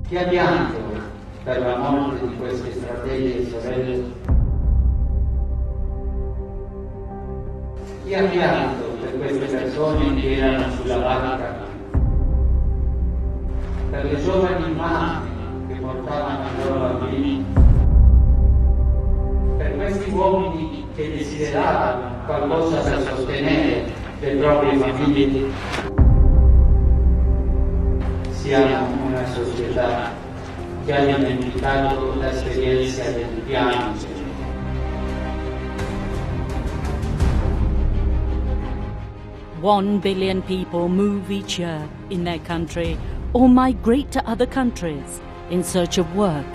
Chi ha pianto per la morte di questi fratelli e sorelle? Chi ha pianto per queste persone che erano sulla barca? Per le giovani mamme che portavano i loro bambini? Per questi uomini che desideravano qualcosa per sostenere le proprie famiglie? Siamo una società che ha dimenticato l'esperienza del pianto. 1 billion people move each year in their country or migrate to other countries in search of work,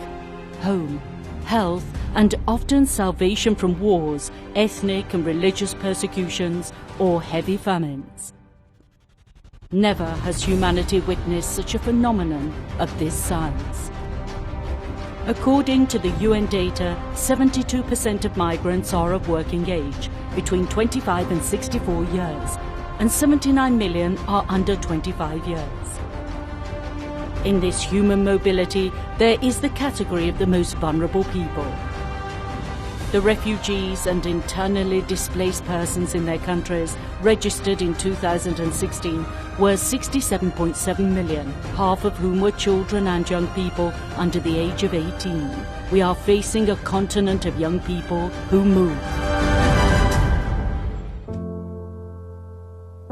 home, health, and often salvation from wars, ethnic and religious persecutions, or heavy famines. Never has humanity witnessed such a phenomenon of this size. According to the UN data, 72% of migrants are of working age, between 25 and 64 years, and 79 million are under 25 years. In this human mobility, there is the category of the most vulnerable people. The refugees and internally displaced persons in their countries registered in 2016 were 67.7 million, half of whom were children and young people under the age of 18. We are facing a continent of young people who move.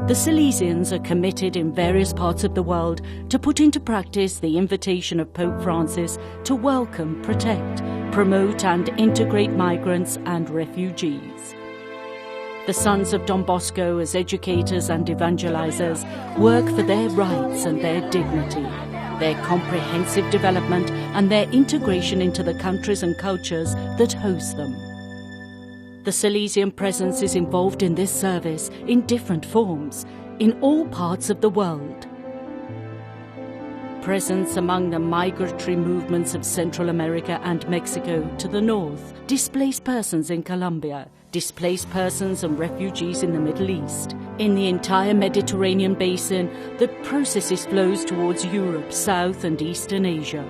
The Salesians are committed in various parts of the world to put into practice the invitation of Pope Francis to welcome, protect, promote and integrate migrants and refugees. The sons of Don Bosco, as educators and evangelizers, work for their rights and their dignity, their comprehensive development and their integration into the countries and cultures that host them. The Salesian presence is involved in this service in different forms, in all parts of the world. Presence among the migratory movements of Central America and Mexico to the north, displaced persons in Colombia, displaced persons and refugees in the Middle East. In the entire Mediterranean basin, the processes flows towards Europe, South and Eastern Asia.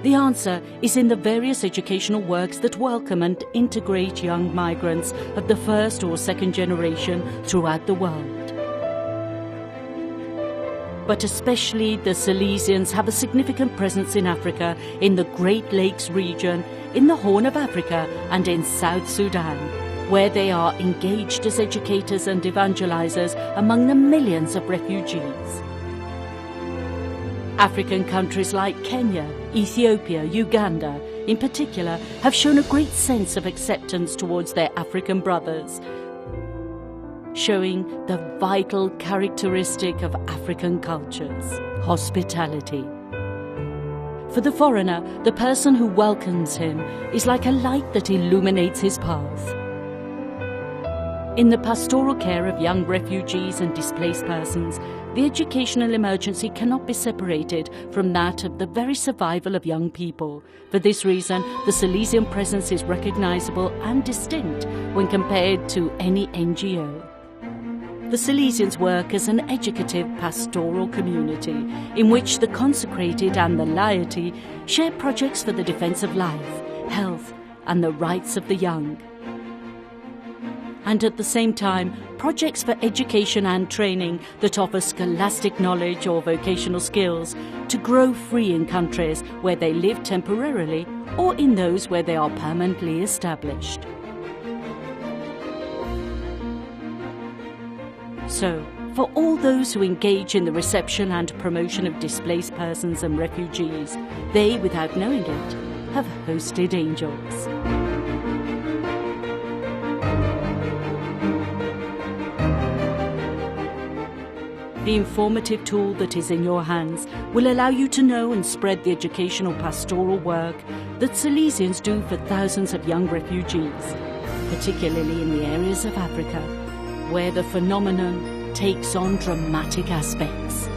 The answer is in the various educational works that welcome and integrate young migrants of the first or second generation throughout the world. But especially the Salesians have a significant presence in Africa, in the Great Lakes region, in the Horn of Africa and in South Sudan, where they are engaged as educators and evangelizers among the millions of refugees. African countries like Kenya, Ethiopia, Uganda, in particular, have shown a great sense of acceptance towards their African brothers, showing the vital characteristic of African cultures, hospitality. For the foreigner, the person who welcomes him is like a light that illuminates his path. In the pastoral care of young refugees and displaced persons, the educational emergency cannot be separated from that of the very survival of young people. For this reason, the Salesian presence is recognizable and distinct when compared to any NGO. The Salesians work as an educative pastoral community in which the consecrated and the laity share projects for the defense of life, health, and the rights of the young. And at the same time, projects for education and training that offer scholastic knowledge or vocational skills to grow free in countries where they live temporarily or in those where they are permanently established. So, for all those who engage in the reception and promotion of displaced persons and refugees, they, without knowing it, have hosted angels. The informative tool that is in your hands will allow you to know and spread the educational pastoral work that Salesians do for thousands of young refugees, particularly in the areas of Africa, where the phenomenon takes on dramatic aspects.